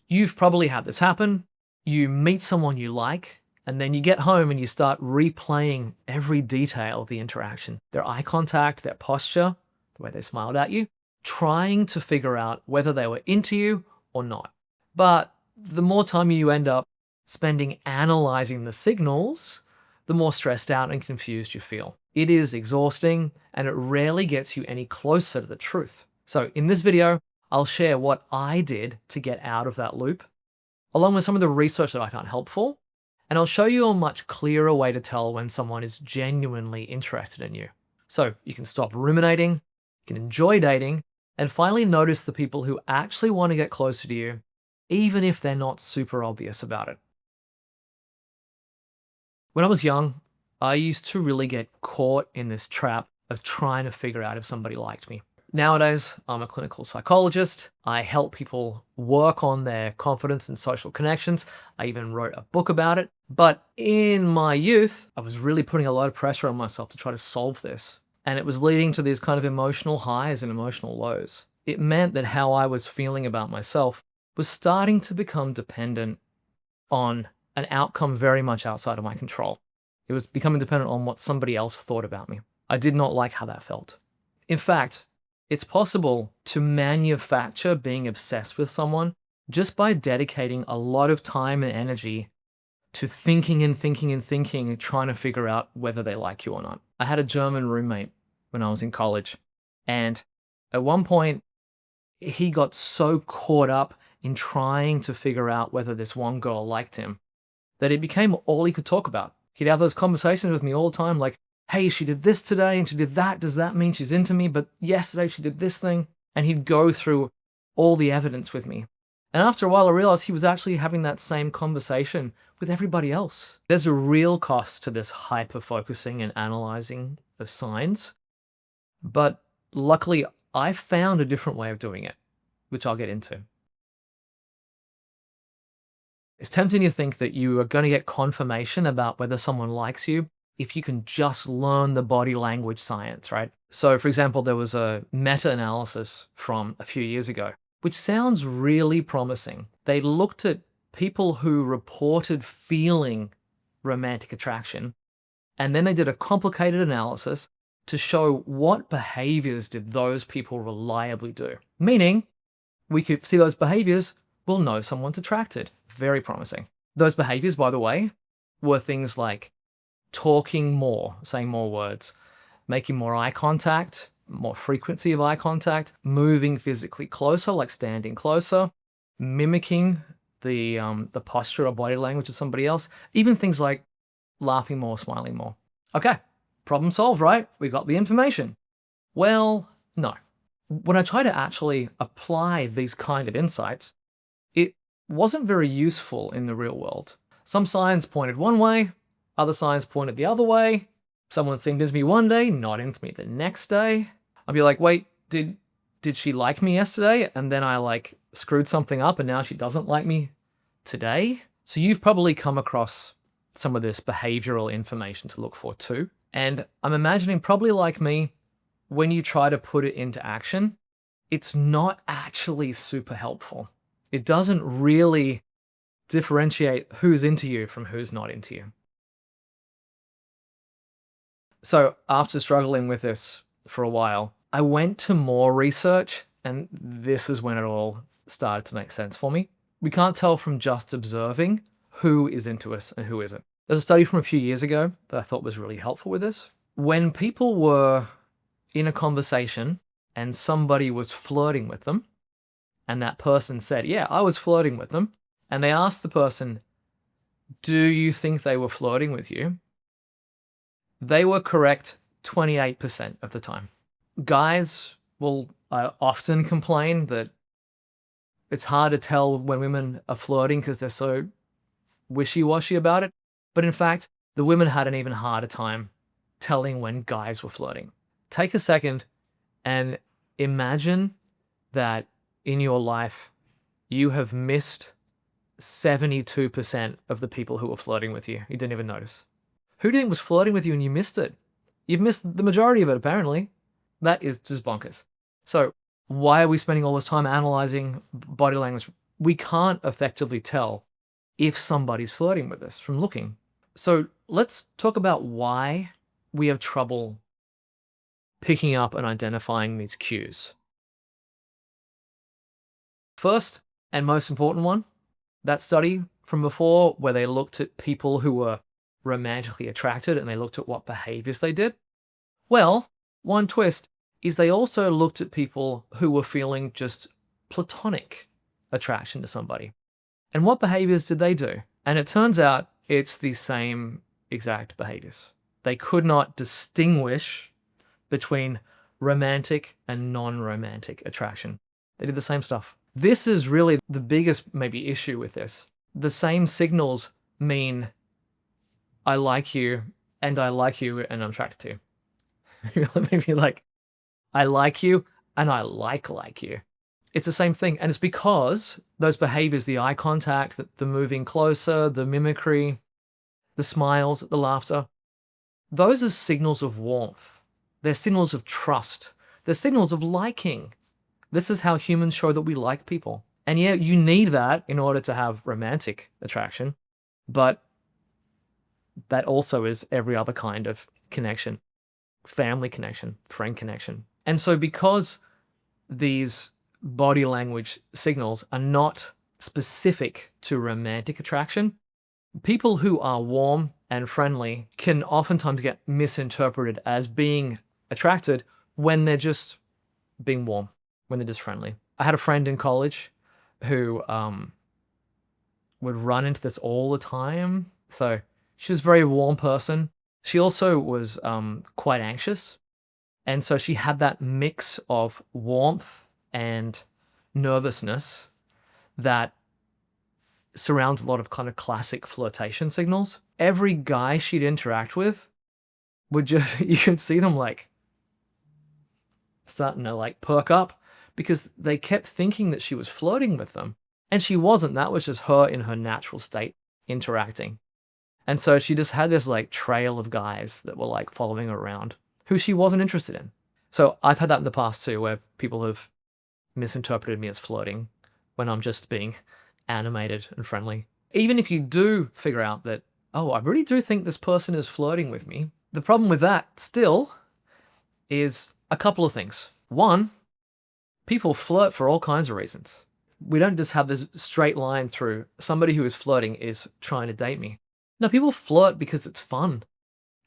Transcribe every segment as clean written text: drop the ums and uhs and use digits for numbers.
You've probably had this happen. You meet someone you like, and then you get home and you start replaying every detail of the interaction. Their eye contact, their posture, the way they smiled at you, trying to figure out whether they were into you or not. But the more time you end up spending analyzing the signals, the more stressed out and confused you feel. It is exhausting, and it rarely gets you any closer to the truth. So in this video, I'll share what I did to get out of that loop, along with some of the research that I found helpful, and I'll show you a much clearer way to tell when someone is genuinely interested in you. So you can stop ruminating, you can enjoy dating, and finally notice the people who actually want to get closer to you, even if they're not super obvious about it. When I was young, I used to really get caught in this trap of trying to figure out if somebody liked me. Nowadays, I'm a clinical psychologist. I help people work on their confidence and social connections. I even wrote a book about it. But in my youth, I was really putting a lot of pressure on myself to try to solve this. And it was leading to these kind of emotional highs and emotional lows. It meant that how I was feeling about myself was starting to become dependent on an outcome very much outside of my control. It was becoming dependent on what somebody else thought about me. I did not like how that felt. In fact, it's possible to manufacture being obsessed with someone just by dedicating a lot of time and energy to thinking and thinking and thinking and trying to figure out whether they like you or not. I had a German roommate when I was in college, and at one point, he got so caught up in trying to figure out whether this one girl liked him that it became all he could talk about. He'd have those conversations with me all the time, like, hey, she did this today and she did that. Does that mean she's into me? But yesterday she did this thing. And he'd go through all the evidence with me. And after a while, I realized he was actually having that same conversation with everybody else. There's a real cost to this hyper-focusing and analyzing of signs. But luckily, I found a different way of doing it, which I'll get into. It's tempting to think that you are going to get confirmation about whether someone likes you if you can just learn the body language science, right? So for example, there was a meta-analysis from a few years ago, which sounds really promising. They looked at people who reported feeling romantic attraction, and then they did a complicated analysis to show what behaviors did those people reliably do. Meaning, we could see those behaviors, we'll know someone's attracted. Very promising. Those behaviors, by the way, were things like talking more, saying more words, making more eye contact, more frequency of eye contact, moving physically closer, like standing closer, mimicking the posture or body language of somebody else, even things like laughing more, smiling more. Okay, problem solved, right? We got the information. Well, no. When I try to actually apply these kind of insights, it wasn't very useful in the real world. Some signs pointed one way, other signs pointed the other way. Someone seemed into me one day, not into me the next day. I'd be like, wait, did she like me yesterday? And then I screwed something up and now she doesn't like me today? So you've probably come across some of this behavioral information to look for too. And I'm imagining probably like me, when you try to put it into action, it's not actually super helpful. It doesn't really differentiate who's into you from who's not into you. So after struggling with this for a while, I went to more research, and this is when it all started to make sense for me. We can't tell from just observing who is into us and who isn't. There's a study from a few years ago that I thought was really helpful with this. When people were in a conversation and somebody was flirting with them, and that person said, yeah, I was flirting with them, and they asked the person, do you think they were flirting with you? They were correct 28% of the time. Guys will often complain that it's hard to tell when women are flirting because they're so wishy-washy about it. But in fact, the women had an even harder time telling when guys were flirting. Take a second and imagine that in your life, you have missed 72% of the people who were flirting with you. You didn't even notice. Who do you think was flirting with you and you missed it? You've missed the majority of it, apparently. That is just bonkers. So why are we spending all this time analyzing body language? we can't effectively tell if somebody's flirting with us from looking. So let's talk about why we have trouble picking up and identifying these cues. First and most important one, that study from before where they looked at people who were romantically attracted and they looked at what behaviors they did. Well, one twist is they also looked at people who were feeling just platonic attraction to somebody. And what behaviors did they do? And it turns out it's the same exact behaviors. They could not distinguish between romantic and non-romantic attraction. They did the same stuff. This is really the biggest maybe issue with this. The same signals mean I like you and I like you and I'm attracted to you. Maybe like I like you and I like you. It's the same thing. And it's because those behaviors, the eye contact, the moving closer, the mimicry, the smiles, the laughter, those are signals of warmth. They're signals of trust. They're signals of liking. This is how humans show that we like people. And yeah, you need that in order to have romantic attraction, but that also is every other kind of connection, family connection, friend connection. And so because these body language signals are not specific to romantic attraction, people who are warm and friendly can oftentimes get misinterpreted as being attracted when they're just being warm, when they're just friendly. I had a friend in college who would run into this all the time. So she was a very warm person. She also was quite anxious. And so she had that mix of warmth and nervousness that surrounds a lot of kind of classic flirtation signals. Every guy she'd interact with would just, you could see them like starting to like perk up because they kept thinking that she was flirting with them. And she wasn't. That was just her in her natural state interacting. And so she just had this like trail of guys that were like following her around who she wasn't interested in. So I've had that in the past too, where people have misinterpreted me as flirting when I'm just being animated and friendly. Even if you do figure out that, oh, I really do think this person is flirting with me, the problem with that still is a couple of things. One, people flirt for all kinds of reasons. We don't just have this straight line through somebody who is flirting is trying to date me. No, people flirt because it's fun.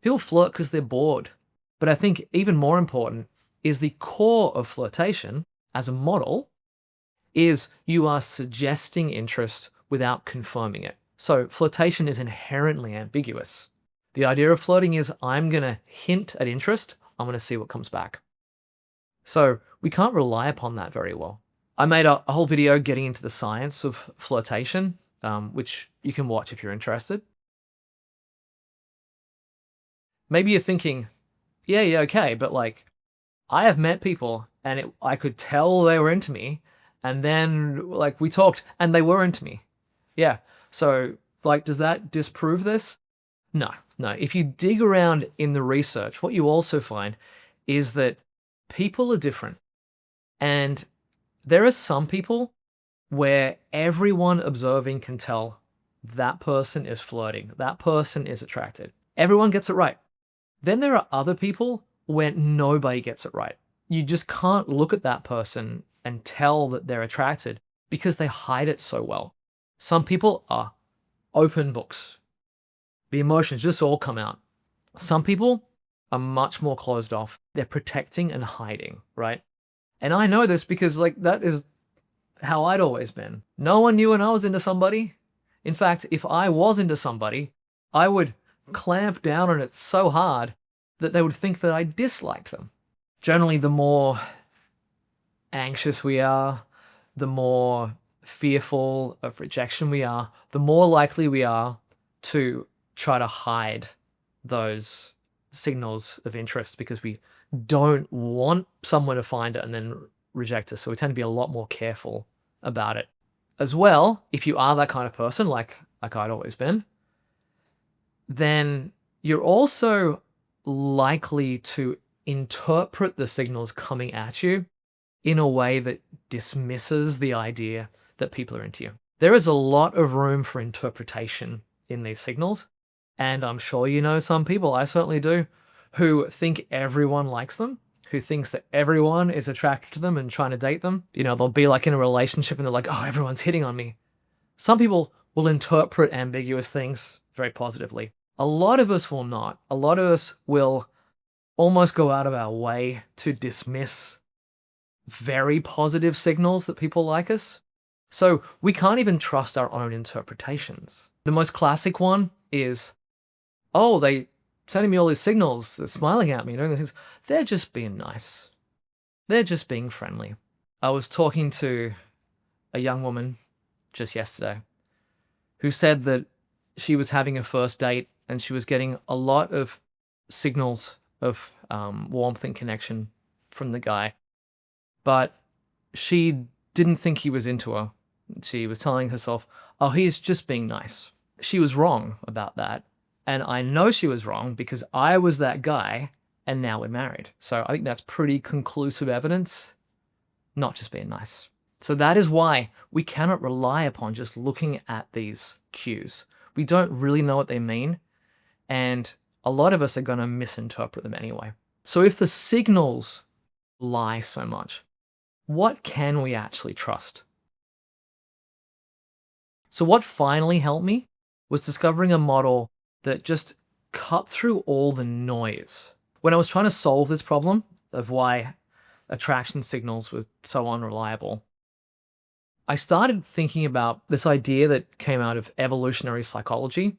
People flirt because they're bored. But I think even more important is the core of flirtation as a model is you are suggesting interest without confirming it. So flirtation is inherently ambiguous. The idea of flirting is I'm going to hint at interest. I'm going to see what comes back. So we can't rely upon that very well. I made a whole video getting into the science of flirtation, which you can watch if you're interested. Maybe you're thinking, yeah, okay, but like, I have met people and I could tell they were into me, and then like we talked and they were into me. Yeah, so like, does that disprove this? No. If you dig around in the research, what you also find is that people are different. And there are some people where everyone observing can tell that person is flirting, that person is attracted. Everyone gets it right. Then there are other people where nobody gets it right. You just can't look at that person and tell that they're attracted because they hide it so well. Some people are open books. The emotions just all come out. Some people are much more closed off. They're protecting and hiding, right? And I know this because like that is how I'd always been. No one knew when I was into somebody. In fact, if I was into somebody, I would clamp down on it so hard that they would think that I disliked them. Generally, the more anxious we are, the more fearful of rejection we are, the more likely we are to try to hide those signals of interest because we don't want someone to find it and then reject us. So we tend to be a lot more careful about it. As well, if you are that kind of person, like I'd always been, then you're also likely to interpret the signals coming at you in a way that dismisses the idea that people are into you. There is a lot of room for interpretation in these signals, and I'm sure you know some people, I certainly do, who think everyone likes them, who thinks that everyone is attracted to them and trying to date them. You know, they'll be like in a relationship and they're like, oh, everyone's hitting on me. Some people will interpret ambiguous things very positively. A lot of us will not. A lot of us will almost go out of our way to dismiss very positive signals that people like us. So we can't even trust our own interpretations. The most classic one is, oh, they sending me all these signals, they're smiling at me, doing these things. They're just being nice. They're just being friendly. I was talking to a young woman just yesterday who said that she was having a first date and she was getting a lot of signals of warmth and connection from the guy, but she didn't think he was into her. She was telling herself, oh, he's just being nice. She was wrong about that. And I know she was wrong because I was that guy and now we're married. So I think that's pretty conclusive evidence, not just being nice. So that is why we cannot rely upon just looking at these cues. We don't really know what they mean, and a lot of us are going to misinterpret them anyway. So if the signals lie so much, what can we actually trust? So what finally helped me was discovering a model that just cut through all the noise. When I was trying to solve this problem of why attraction signals were so unreliable, I started thinking about this idea that came out of evolutionary psychology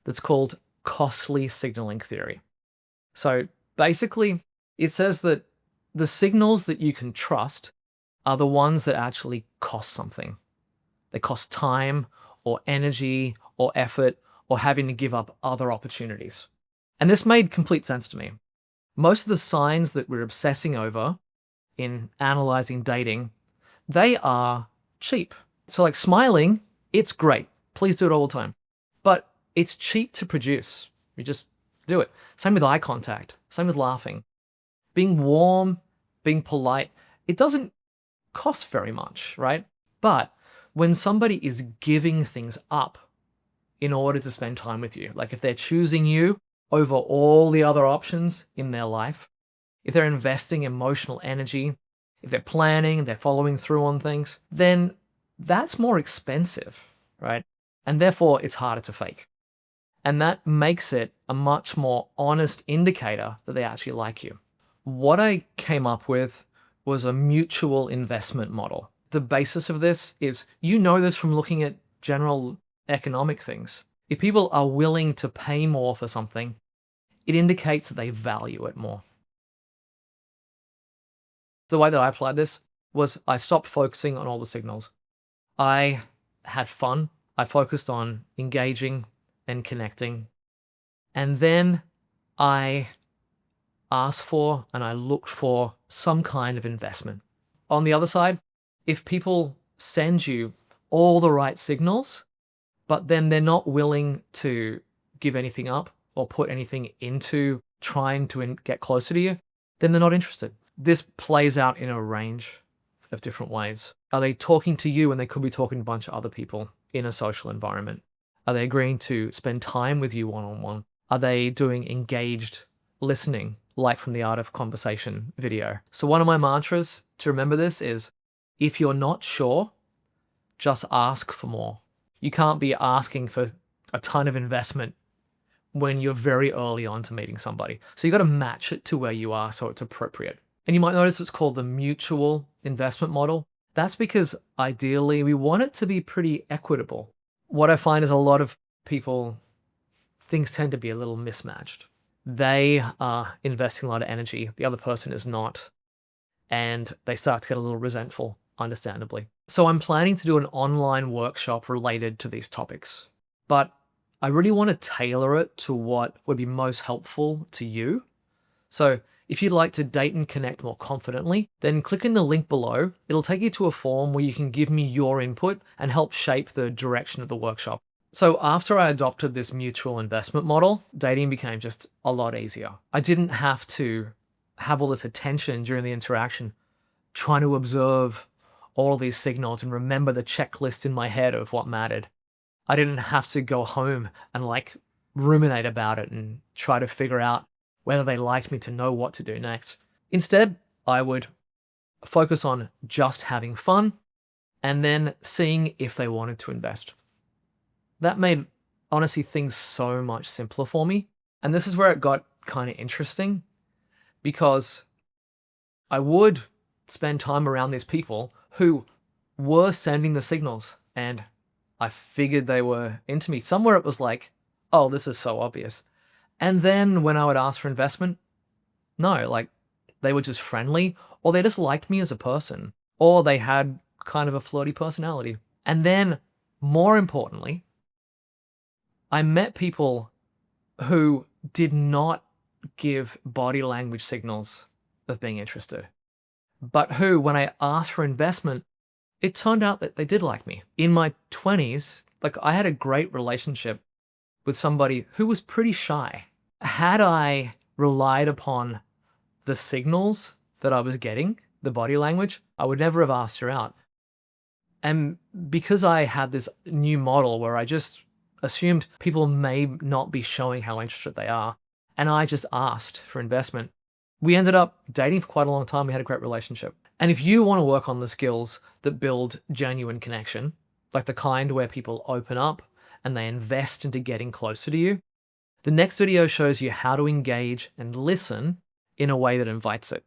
that's called costly signaling theory. So basically, it says that the signals that you can trust are the ones that actually cost something. They cost time or energy or effort or having to give up other opportunities. And this made complete sense to me. Most of the signs that we're obsessing over in analyzing dating, they are cheap. So like smiling, it's great. Please do it all the time. But it's cheap to produce. You just do it. Same with eye contact. Same with laughing. Being warm, being polite, it doesn't cost very much, right? But when somebody is giving things up in order to spend time with you, like if they're choosing you over all the other options in their life, if they're investing emotional energy, if they're planning, they're following through on things, then that's more expensive, right? And therefore it's harder to fake. And that makes it a much more honest indicator that they actually like you. What I came up with was a mutual investment model. The basis of this is, you know this from looking at general economic things. If people are willing to pay more for something, it indicates that they value it more. The way that I applied this was I stopped focusing on all the signals. I had fun. I focused on engaging and connecting. And then I asked for and I looked for some kind of investment. On the other side, if people send you all the right signals, but then they're not willing to give anything up or put anything into trying to get closer to you, then they're not interested. This plays out in a range of different ways. Are they talking to you when they could be talking to a bunch of other people in a social environment? Are they agreeing to spend time with you one-on-one? Are they doing engaged listening, like from the Art of Conversation video? So one of my mantras to remember this is, if you're not sure, just ask for more. You can't be asking for a ton of investment when you're very early on to meeting somebody. So you got to match it to where you are so it's appropriate. And you might notice it's called the mutual investment model. That's because ideally we want it to be pretty equitable. What I find is a lot of people, things tend to be a little mismatched. They are investing a lot of energy, the other person is not, and they start to get a little resentful, understandably. So I'm planning to do an online workshop related to these topics, but I really want to tailor it to what would be most helpful to you. So if you'd like to date and connect more confidently, then click in the link below. It'll take you to a form where you can give me your input and help shape the direction of the workshop. So after I adopted this mutual investment model, dating became just a lot easier. I didn't have to have all this attention during the interaction, trying to observe all these signals and remember the checklist in my head of what mattered. I didn't have to go home and like ruminate about it and try to figure out whether they liked me to know what to do next. Instead, I would focus on just having fun and then seeing if they wanted to invest. That made, honestly, things so much simpler for me. And this is where it got kind of interesting because I would spend time around these people who were sending the signals and I figured they were into me. Somewhere it was like, oh, this is so obvious. And then when I would ask for investment, no, like they were just friendly or they just liked me as a person or they had kind of a flirty personality. And then more importantly, I met people who did not give body language signals of being interested, but who, when I asked for investment, it turned out that they did like me. In my 20s, like I had a great relationship with somebody who was pretty shy. Had I relied upon the signals that I was getting, the body language, I would never have asked her out. And because I had this new model where I just assumed people may not be showing how interested they are, and I just asked for investment, we ended up dating for quite a long time. We had a great relationship. And if you want to work on the skills that build genuine connection, like the kind where people open up and they invest into getting closer to you, the next video shows you how to engage and listen in a way that invites it.